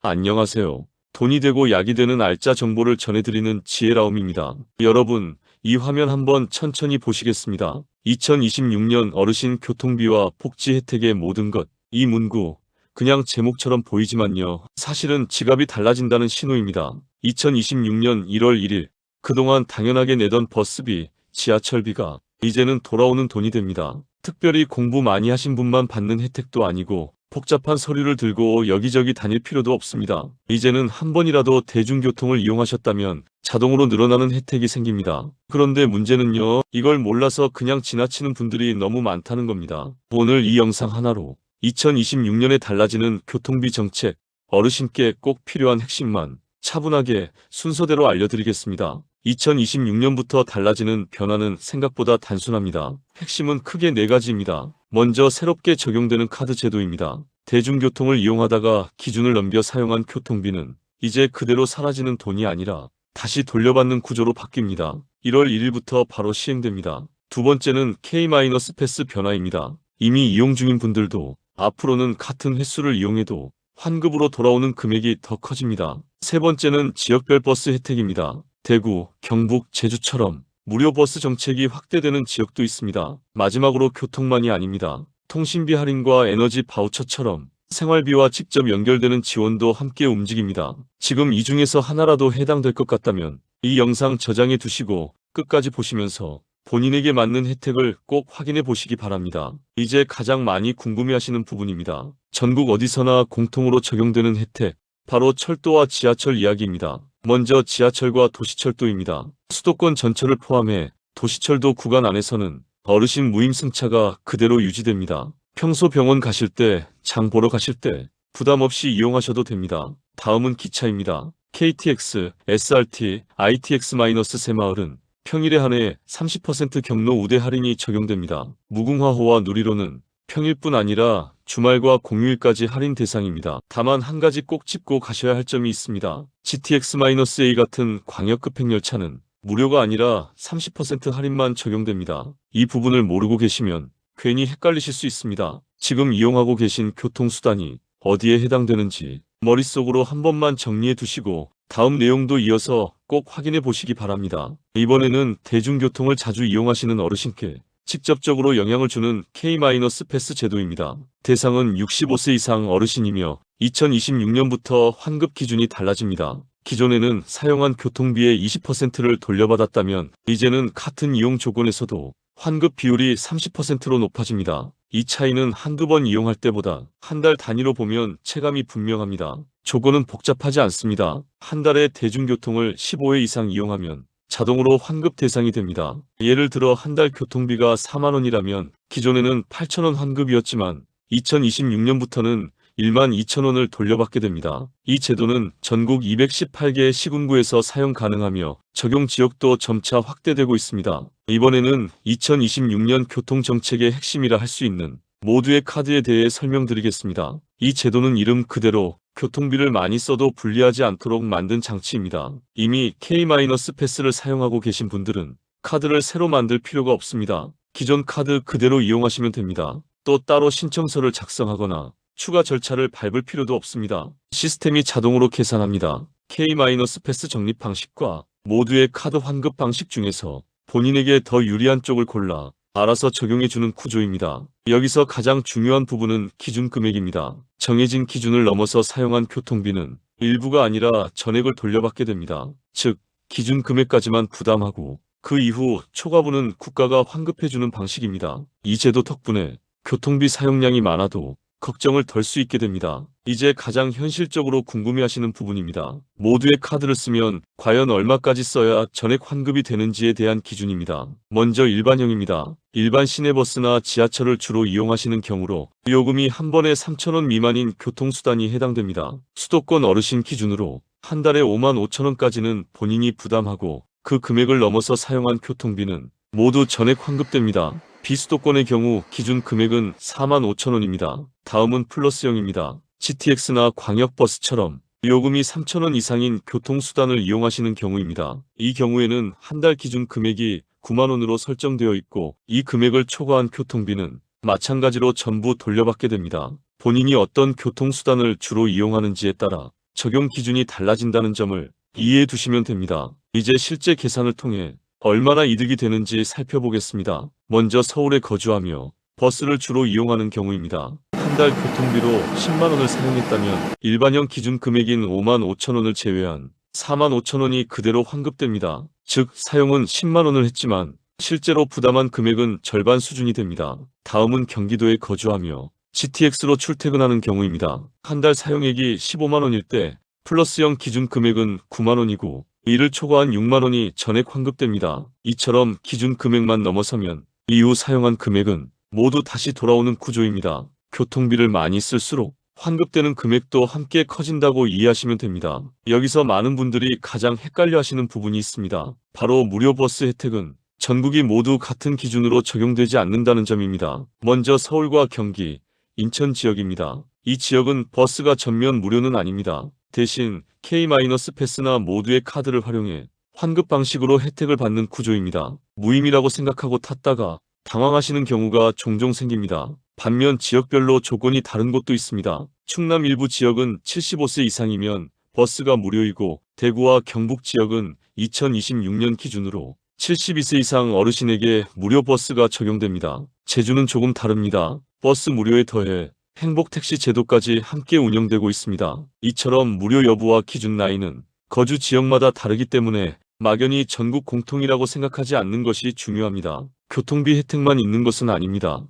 안녕하세요. 돈이 되고 약이 되는 알짜 정보를 전해드리는 지혜라움입니다. 여러분, 이 화면 한번 천천히 보시겠습니다. 2026년 어르신 교통비와 복지 혜택의 모든 것. 이 문구, 그냥 제목처럼 보이지만요. 사실은 지갑이 달라진다는 신호입니다. 2026년 1월 1일, 그동안 당연하게 내던 버스비, 지하철비가 이제는 돌아오는 돈이 됩니다. 특별히 공부 많이 하신 분만 받는 혜택도 아니고 복잡한 서류를 들고 여기저기 다닐 필요도 없습니다. 이제는 한 번이라도 대중교통을 이용하셨다면 자동으로 늘어나는 혜택이 생깁니다. 그런데 문제는요, 이걸 몰라서 그냥 지나치는 분들이 너무 많다는 겁니다. 오늘 이 영상 하나로 2026년에 달라지는 교통비 정책, 어르신께 꼭 필요한 핵심만 차분하게 순서대로 알려드리겠습니다. 2026년부터 달라지는 변화는 생각보다 단순합니다. 핵심은 크게 네 가지입니다. 먼저 새롭게 적용되는 카드 제도입니다. 대중교통을 이용하다가 기준을 넘겨 사용한 교통비는 이제 그대로 사라지는 돈이 아니라 다시 돌려받는 구조로 바뀝니다. 1월 1일부터 바로 시행됩니다. 두 번째는 K-패스 변화입니다. 이미 이용 중인 분들도 앞으로는 같은 횟수를 이용해도 환급으로 돌아오는 금액이 더 커집니다. 세 번째는 지역별 버스 혜택입니다. 대구, 경북, 제주처럼 무료 버스 정책이 확대되는 지역도 있습니다. 마지막으로 교통만이 아닙니다. 통신비 할인과 에너지 바우처처럼 생활비와 직접 연결되는 지원도 함께 움직입니다. 지금 이 중에서 하나라도 해당될 것 같다면 이 영상 저장해 두시고 끝까지 보시면서 본인에게 맞는 혜택을 꼭 확인해 보시기 바랍니다. 이제 가장 많이 궁금해하시는 부분입니다. 전국 어디서나 공통으로 적용되는 혜택, 바로 철도와 지하철 이야기입니다. 먼저 지하철과 도시철도입니다. 수도권 전철을 포함해 도시철도 구간 안에서는 어르신 무임승차가 그대로 유지됩니다. 평소 병원 가실 때, 장 보러 가실 때 부담 없이 이용하셔도 됩니다. 다음은 기차입니다. KTX, SRT, ITX-새마을은 평일에 한해 30% 경로 우대 할인이 적용됩니다. 무궁화호와 누리호는 평일뿐 아니라 주말과 공휴일까지 할인 대상입니다. 다만 한 가지 꼭 짚고 가셔야 할 점이 있습니다. GTX-A 같은 광역급행열차는 무료가 아니라 30% 할인만 적용됩니다. 이 부분을 모르고 계시면 괜히 헷갈리실 수 있습니다. 지금 이용하고 계신 교통수단이 어디에 해당되는지 머릿속으로 한 번만 정리해 두시고 다음 내용도 이어서 꼭 확인해 보시기 바랍니다. 이번에는 대중교통을 자주 이용하시는 어르신께 직접적으로 영향을 주는 K-패스 제도입니다. 대상은 65세 이상 어르신이며 2026년부터 환급 기준이 달라집니다. 기존에는 사용한 교통비의 20%를 돌려받았다면 이제는 같은 이용 조건에서도 환급 비율이 30%로 높아집니다. 이 차이는 한두 번 이용할 때보다 한 달 단위로 보면 체감이 분명합니다. 조건은 복잡하지 않습니다. 한 달에 대중교통을 15회 이상 이용하면 자동으로 환급 대상이 됩니다. 예를 들어 한 달 교통비가 4만 원이라면 기존에는 8천 원 환급이었지만 2026년부터는 1만 2천 원을 돌려받게 됩니다. 이 제도는 전국 218개 시군구에서 사용 가능하며 적용 지역도 점차 확대되고 있습니다. 이번에는 2026년 교통정책의 핵심이라 할 수 있는 모두의 카드에 대해 설명드리겠습니다. 이 제도는 이름 그대로 교통비를 많이 써도 불리하지 않도록 만든 장치입니다. 이미 K-패스를 사용하고 계신 분들은 카드를 새로 만들 필요가 없습니다. 기존 카드 그대로 이용하시면 됩니다. 또 따로 신청서를 작성하거나 추가 절차를 밟을 필요도 없습니다. 시스템이 자동으로 계산합니다. K-패스 적립 방식과 모두의 카드 환급 방식 중에서 본인에게 더 유리한 쪽을 골라 알아서 적용해주는 구조입니다. 여기서 가장 중요한 부분은 기준 금액입니다. 정해진 기준을 넘어서 사용한 교통비는 일부가 아니라 전액을 돌려받게 됩니다. 즉, 기준 금액까지만 부담하고 그 이후 초과분은 국가가 환급해주는 방식입니다. 이 제도 덕분에 교통비 사용량이 많아도 걱정을 덜 수 있게 됩니다. 이제 가장 현실적으로 궁금해하시는 부분입니다. 모두의 카드를 쓰면 과연 얼마까지 써야 전액 환급이 되는지에 대한 기준입니다. 먼저 일반형입니다. 일반 시내버스나 지하철을 주로 이용하시는 경우로 요금이 한 번에 3천 원 미만인 교통수단이 해당됩니다. 수도권 어르신 기준으로 한 달에 5만 5천 원까지는 본인이 부담하고 그 금액을 넘어서 사용한 교통비는 모두 전액 환급됩니다. 비수도권의 경우 기준 금액은 4만 5천 원입니다. 다음은 플러스형입니다. GTX나 광역버스처럼 요금이 3천 원 이상인 교통수단을 이용하시는 경우입니다. 이 경우에는 한 달 기준 금액이 9만 원으로 설정되어 있고 이 금액을 초과한 교통비는 마찬가지로 전부 돌려받게 됩니다. 본인이 어떤 교통수단을 주로 이용하는지에 따라 적용 기준이 달라진다는 점을 이해해 두시면 됩니다. 이제 실제 계산을 통해 얼마나 이득이 되는지 살펴보겠습니다. 먼저 서울에 거주하며 버스를 주로 이용하는 경우입니다. 한 달 교통비로 10만 원을 사용했다면 일반형 기준 금액인 5만 5천 원을 제외한 4만 5천 원이 그대로 환급됩니다. 즉 사용은 10만 원을 했지만 실제로 부담한 금액은 절반 수준이 됩니다. 다음은 경기도에 거주하며 GTX로 출퇴근하는 경우입니다. 한 달 사용액이 15만 원일 때 플러스형 기준 금액은 9만 원이고 이를 초과한 6만 원이 전액 환급됩니다. 이처럼 기준 금액만 넘어서면 이후 사용한 금액은 모두 다시 돌아오는 구조입니다. 교통비를 많이 쓸수록 환급되는 금액도 함께 커진다고 이해하시면 됩니다. 여기서 많은 분들이 가장 헷갈려 하시는 부분이 있습니다. 바로 무료 버스 혜택은 전국이 모두 같은 기준으로 적용되지 않는다는 점입니다. 먼저 서울과 경기, 인천 지역입니다. 이 지역은 버스가 전면 무료는 아닙니다. 대신 K-패스나 모두의 카드를 활용해 환급 방식으로 혜택을 받는 구조입니다. 무임이라고 생각하고 탔다가 당황하시는 경우가 종종 생깁니다. 반면 지역별로 조건이 다른 곳도 있습니다. 충남 일부 지역은 75세 이상이면 버스가 무료이고 대구와 경북 지역은 2026년 기준으로 72세 이상 어르신에게 무료 버스가 적용됩니다. 제주는 조금 다릅니다. 버스 무료에 더해 행복택시 제도까지 함께 운영되고 있습니다. 이처럼 무료 여부와 기준 나이는 거주 지역마다 다르기 때문에 막연히 전국 공통이라고 생각하지 않는 것이 중요합니다. 교통비 혜택만 있는 것은 아닙니다.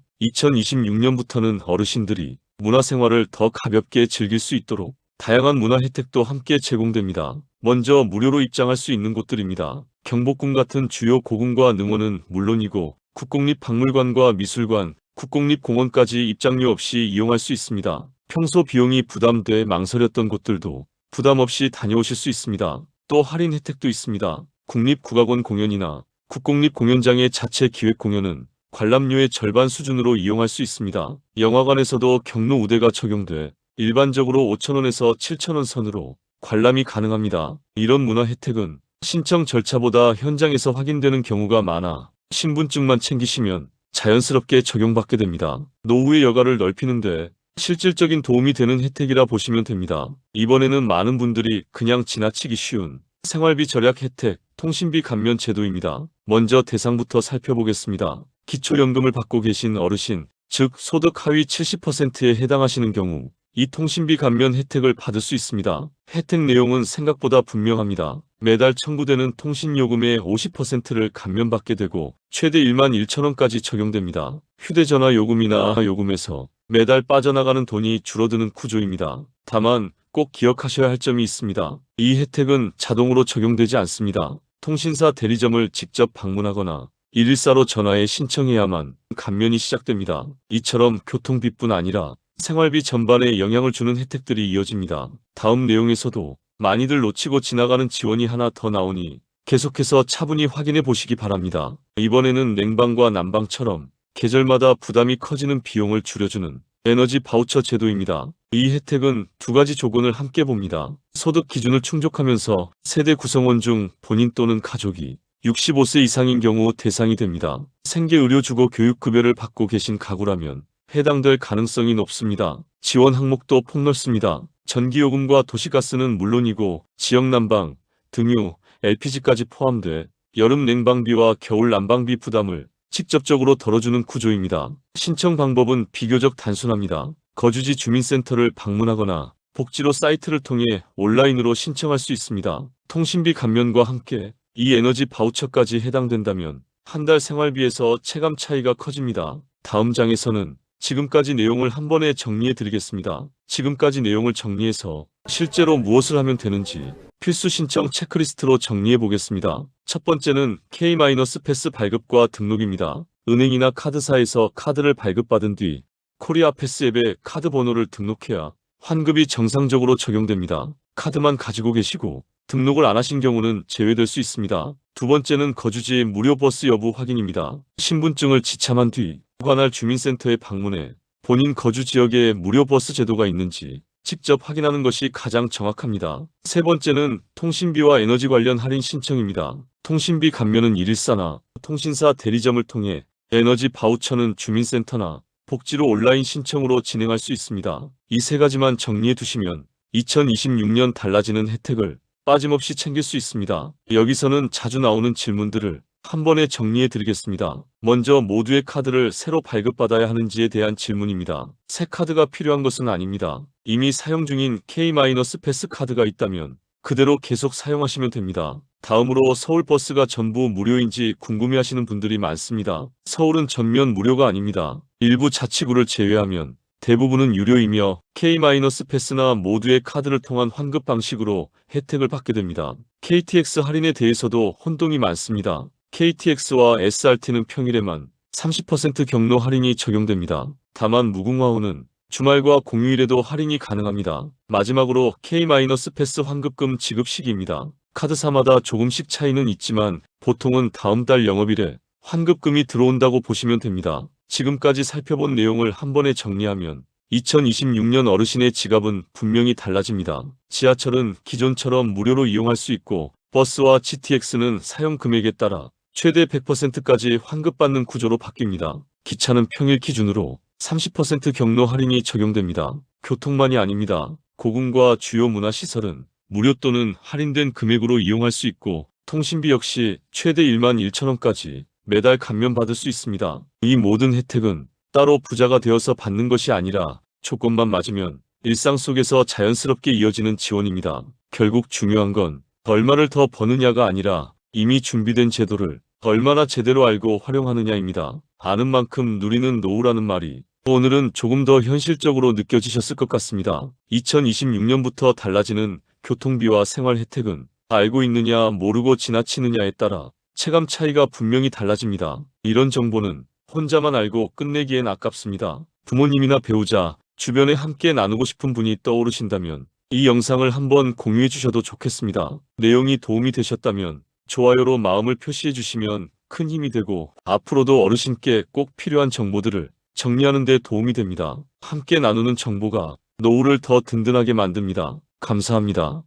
2026년부터는 어르신들이 문화생활을 더 가볍게 즐길 수 있도록 다양한 문화 혜택도 함께 제공됩니다. 먼저 무료로 입장할 수 있는 곳들입니다. 경복궁 같은 주요 고궁과 능원은 물론이고 국공립박물관과 미술관, 국공립공원까지 입장료 없이 이용할 수 있습니다. 평소 비용이 부담돼 망설였던 곳들도 부담 없이 다녀오실 수 있습니다. 또 할인 혜택도 있습니다. 국립국악원 공연이나 국공립공연장의 자체 기획 공연은 관람료의 절반 수준으로 이용할 수 있습니다. 영화관에서도 경로 우대가 적용돼 일반적으로 5,000원에서 7,000원 선으로 관람이 가능합니다. 이런 문화 혜택은 신청 절차보다 현장에서 확인되는 경우가 많아 신분증만 챙기시면 자연스럽게 적용받게 됩니다. 노후의 여가를 넓히는데 실질적인 도움이 되는 혜택이라 보시면 됩니다. 이번에는 많은 분들이 그냥 지나치기 쉬운 생활비 절약 혜택, 통신비 감면 제도입니다. 먼저 대상부터 살펴보겠습니다. 기초연금을 받고 계신 어르신, 즉 소득 하위 70%에 해당하시는 경우 이 통신비 감면 혜택을 받을 수 있습니다. 혜택 내용은 생각보다 분명합니다. 매달 청구되는 통신요금의 50%를 감면받게 되고 최대 1만 1천 원까지 적용됩니다. 휴대전화 요금이나 요금에서 매달 빠져나가는 돈이 줄어드는 구조입니다. 다만 꼭 기억하셔야 할 점이 있습니다. 이 혜택은 자동으로 적용되지 않습니다. 통신사 대리점을 직접 방문하거나 114로 전화해 신청해야만 감면이 시작됩니다. 이처럼 교통비뿐 아니라 생활비 전반에 영향을 주는 혜택들이 이어집니다. 다음 내용에서도 많이들 놓치고 지나가는 지원이 하나 더 나오니 계속해서 차분히 확인해 보시기 바랍니다. 이번에는 냉방과 난방처럼 계절마다 부담이 커지는 비용을 줄여주는 에너지 바우처 제도입니다. 이 혜택은 두 가지 조건을 함께 봅니다. 소득 기준을 충족하면서 세대 구성원 중 본인 또는 가족이 65세 이상인 경우 대상이 됩니다. 생계의료주거 교육급여를 받고 계신 가구라면 해당될 가능성이 높습니다. 지원 항목도 폭넓습니다. 전기요금과 도시가스는 물론이고 지역난방, 등유, LPG까지 포함돼 여름 냉방비와 겨울 난방비 부담을 직접적으로 덜어주는 구조입니다. 신청 방법은 비교적 단순합니다. 거주지 주민센터를 방문하거나 복지로 사이트를 통해 온라인으로 신청할 수 있습니다. 통신비 감면과 함께 이 에너지 바우처까지 해당된다면 한 달 생활비에서 체감 차이가 커집니다. 다음 장에서는 지금까지 내용을 한 번에 정리해 드리겠습니다. 지금까지 내용을 정리해서 실제로 무엇을 하면 되는지 필수 신청 체크리스트로 정리해 보겠습니다. 첫 번째는 K-패스 발급과 등록입니다. 은행이나 카드사에서 카드를 발급받은 뒤 코리아 패스 앱에 카드 번호를 등록해야 환급이 정상적으로 적용됩니다. 카드만 가지고 계시고 등록을 안 하신 경우는 제외될 수 있습니다. 두 번째는 거주지의 무료 버스 여부 확인입니다. 신분증을 지참한 뒤 관할 주민센터에 방문해 본인 거주 지역에 무료 버스 제도가 있는지 직접 확인하는 것이 가장 정확합니다. 세 번째는 통신비와 에너지 관련 할인 신청입니다. 통신비 감면은 114나 통신사 대리점을 통해 에너지 바우처는 주민센터나 복지로 온라인 신청으로 진행할 수 있습니다. 이 세 가지만 정리해 두시면 2026년 달라지는 혜택을 빠짐없이 챙길 수 있습니다. 여기서는 자주 나오는 질문들을 한 번에 정리해 드리겠습니다. 먼저 모두의 카드를 새로 발급받아야 하는지에 대한 질문입니다. 새 카드가 필요한 것은 아닙니다. 이미 사용 중인 K-패스 카드가 있다면 그대로 계속 사용하시면 됩니다. 다음으로 서울버스가 전부 무료인지 궁금해하시는 분들이 많습니다. 서울은 전면 무료가 아닙니다. 일부 자치구를 제외하면 대부분은 유료이며 K-패스나 모두의 카드를 통한 환급 방식으로 혜택을 받게 됩니다. KTX 할인에 대해서도 혼동이 많습니다. KTX와 SRT는 평일에만 30% 경로 할인이 적용됩니다. 다만 무궁화호는 주말과 공휴일에도 할인이 가능합니다. 마지막으로 K-패스 환급금 지급 시기입니다. 카드사마다 조금씩 차이는 있지만 보통은 다음 달 영업일에 환급금이 들어온다고 보시면 됩니다. 지금까지 살펴본 내용을 한 번에 정리하면 2026년 어르신의 지갑은 분명히 달라집니다. 지하철은 기존처럼 무료로 이용할 수 있고 버스와 GTX는 사용 금액에 따라 최대 100%까지 환급받는 구조로 바뀝니다. 기차는 평일 기준으로 30% 경로 할인이 적용됩니다. 교통만이 아닙니다. 고궁과 주요 문화시설은 무료 또는 할인된 금액으로 이용할 수 있고 통신비 역시 최대 11,000원까지 매달 감면받을 수 있습니다. 이 모든 혜택은 따로 부자가 되어서 받는 것이 아니라 조건만 맞으면 일상 속에서 자연스럽게 이어지는 지원입니다. 결국 중요한 건 얼마를 더 버느냐가 아니라 이미 준비된 제도를 얼마나 제대로 알고 활용하느냐입니다. 아는 만큼 누리는 노후라는 말이 오늘은 조금 더 현실적으로 느껴지셨을 것 같습니다. 2026년부터 달라지는 교통비와 생활 혜택은 알고 있느냐 모르고 지나치느냐에 따라 체감 차이가 분명히 달라집니다. 이런 정보는 혼자만 알고 끝내기엔 아깝습니다. 부모님이나 배우자, 주변에 함께 나누고 싶은 분이 떠오르신다면 이 영상을 한번 공유해 주셔도 좋겠습니다. 내용이 도움이 되셨다면 좋아요로 마음을 표시해 주시면 큰 힘이 되고 앞으로도 어르신께 꼭 필요한 정보들을 정리하는 데 도움이 됩니다. 함께 나누는 정보가 노후를 더 든든하게 만듭니다. 감사합니다.